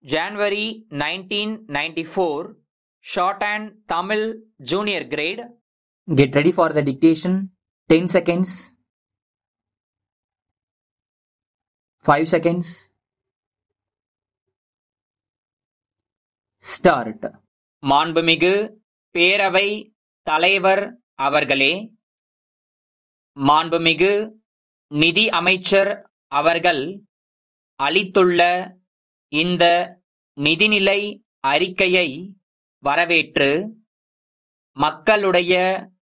January 1994, Shorthand Tamil Junior Grade. Get ready for the dictation. 10 seconds. 5 seconds. Start. மாண்புமிகு பேரவை தலைவர் அவர்களே, மாண்புமிகு நிதி அமைச்சர் அவர்கள் அளித்துள்ள இந்த நிதிநிலை அறிக்கையை வரவேற்று மக்களுடைய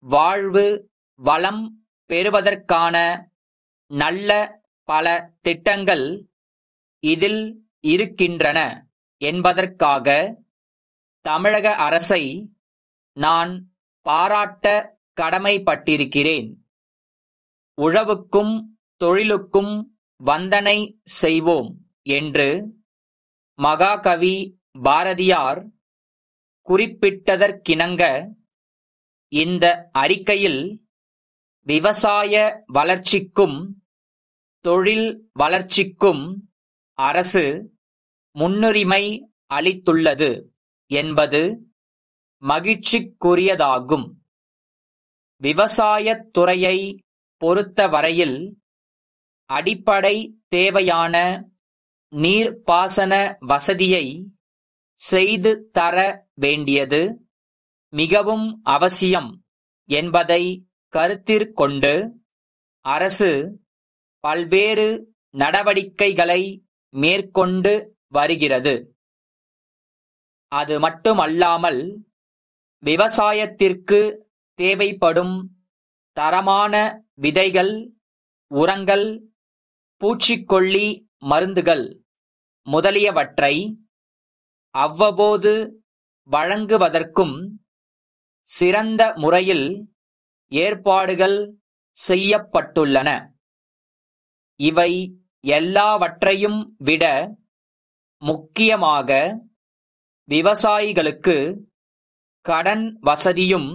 வாழ்வு வளம் பெறுவதற்கான நல்ல பல திட்டங்கள் இதில் இருக்கின்றன என்பதற்காக தமிழக அரசை நான் பாராட்ட கடமைப்பட்டிருக்கிறேன். உழவுக்கும் தொழிலுக்கும் வந்தனை செய்வோம் என்று மகாகவி பாரதியார் குறிப்பிட்டதற்கிணங்க இந்த அறிக்கையில் விவசாய வளர்ச்சிக்கும் தொழில் வளர்ச்சிக்கும் அரசு முன்னுரிமை அளித்துள்ளது என்பது மகிழ்ச்சிக்குரியதாகும். விவசாயத் துறையை பொறுத்தவரையில் அடிப்படை தேவையான நீர்ப்பாசன வசதியை செய்து தர வேண்டியது மிகவும் அவசியம் என்பதை கருத்திற்கொண்டு அரசு பல்வேறு நடவடிக்கைகளை மேற்கொண்டு வருகிறது. அது மட்டுமல்லாமல் விவசாயத்திற்கு தேவைப்படும் தரமான விதைகள், உரங்கள், பூச்சிக்கொல்லி மருந்துகள் முதலியவற்றை அவ்வப்போது வழங்குவதற்கும் சிறந்த முறையில் ஏற்பாடுகள் செய்யப்பட்டுள்ளன. இவை எல்லாவற்றையும் விட முக்கியமாக விவசாயிகளுக்கு கடன் வசதியும்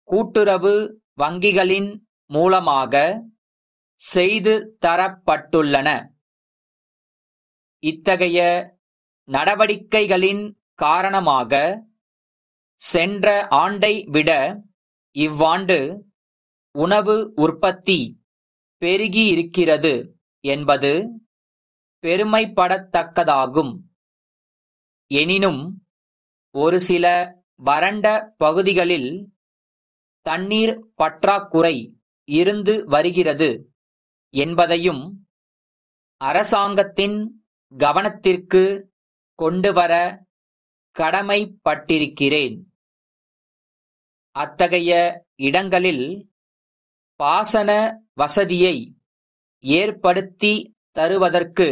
கூட்டுறவு வங்கிகளின் மூலமாக செய்து தரப்பட்டுள்ளன. இத்தகைய நடவடிக்கைகளின் காரணமாக சென்ற ஆண்டை விட இவ்வாண்டு உணவு உற்பத்தி பெருகியிருக்கிறது என்பது பெருமைப்படத்தக்கதாகும். எனினும் ஒரு சில வறண்ட பகுதிகளில் தண்ணீர் பற்றாக்குறை இருந்து வருகிறது என்பதையும் அரசாங்கத்தின் கவனத்திற்கு கொண்டுவர கடமைப்பட்டிருக்கிறேன். அத்தகைய இடங்களில் பாசன வசதியை ஏற்படுத்தி தருவதற்கு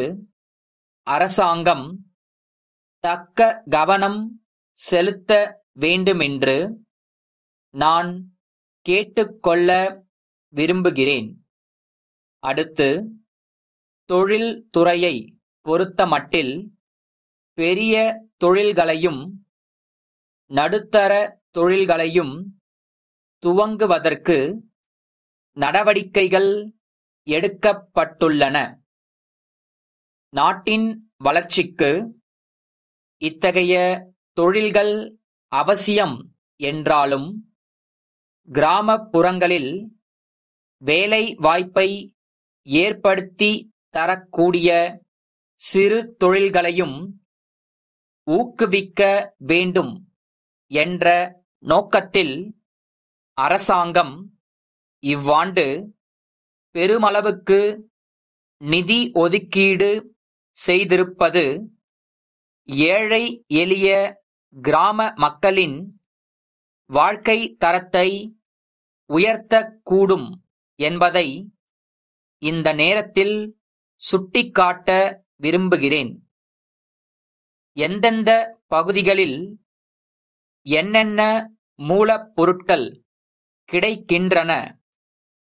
அரசாங்கம் தக்க கவனம் செலுத்த வேண்டுமென்று நான் கேட்டுக்கொள்ள விரும்புகிறேன். அடுத்து, தொழில் துறையை பொறுத்தமட்டில் பெரிய தொழில்களையும் நடுத்தர தொழில்களையும் துவங்குவதற்கு நடவடிக்கைகள் எடுக்கப்பட்டுள்ளன. நாட்டின் வளர்ச்சிக்கு இத்தகைய தொழில்கள் அவசியம் என்றாலும் கிராமப்புறங்களில் வேலை வாய்ப்பை ஏற்படுத்தி தரக்கூடிய சிறு தொழில்களையும் ஊக்குவிக்க வேண்டும் என்ற நோக்கத்தில் அரசாங்கம் இவ்வாண்டு பெருமளவுக்கு நிதி ஒதுக்கீடு செய்திருப்பது ஏழை எளிய கிராம மக்களின் வாழ்க்கை தரத்தை உயர்த்தக்கூடும் என்பதை இந்த நேரத்தில் சுட்டிக்காட்ட விரும்புகிறேன். எந்தெந்த பகுதிகளில் என்னென்ன மூலப்பொருட்கள் கிடைக்கின்றன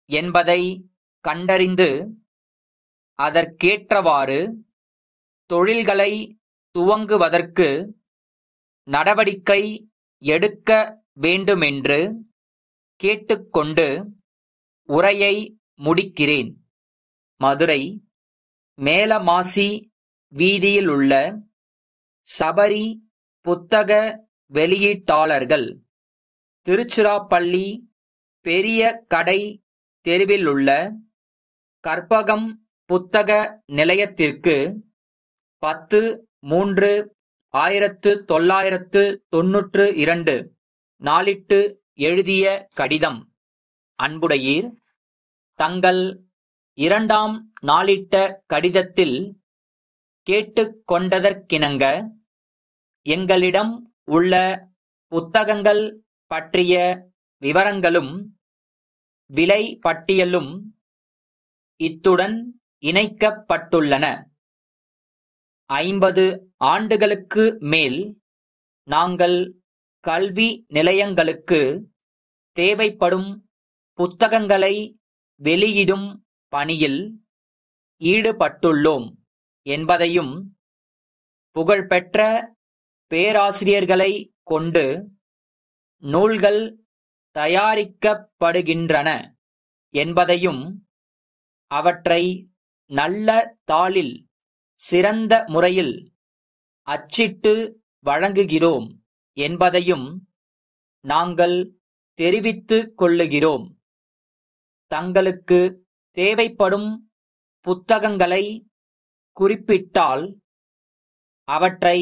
என்பதை கண்டறிந்து அதற்கேற்றவாறு தொழில்களை துவங்குவதற்கு நடவடிக்கை எடுக்க வேண்டுமென்று கேட்டுக்கொண்டு உரையை முடிக்கிறேன். மதுரை மேலமாசி வீதியிலுள்ள சபரி புத்தக வெளியீட்டாளர்கள், திருச்சிராப்பள்ளி பெரிய கடை தெருவிலுள்ள கற்பகம் புத்தக நிலையத்திற்கு 10/3/1992 நாளிட்டு எழுதிய கடிதம். அன்புடையீர், தங்கள் 2ஆம் நாளிட்ட கடிதத்தில் கேட்டுக் கொண்டதற்கிணங்க எங்களிடம் உள்ள புத்தகங்கள் பற்றிய விவரங்களும் விலை பட்டியலும் இத்துடன் இணைக்கப்பட்டுள்ளன. 50 ஆண்டுகளுக்கு மேல் நாங்கள் கல்வி நிலையங்களுக்கு தேவைப்படும் புத்தகங்களை வெளியிடும் பணியில் ஈடுபட்டுள்ளோம் என்பதையும், புகழ்பெற்ற பேராசிரியர்களை கொண்டு நூல்கள் தயாரிக்கப்படுகின்றன என்பதையும், அவற்றை நல்ல தாளில் சிறந்த முறையில் அச்சிட்டு வழங்குகிறோம் என்பதையும் நாங்கள் தெரிவித்துக் கொள்ளுகிறோம். தங்களுக்கு தேவைப்படும் புத்தகங்களை குறிப்பிட்டால் அவற்றை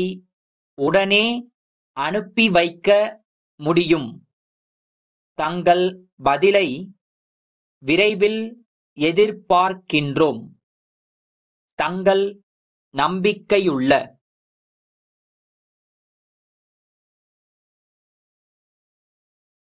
உடனே அனுப்பி வைக்க முடியும். தங்கள் பதிலை விரைவில் எதிர்பார்க்கின்றோம். தங்கள் நம்பிக்கையுள்ள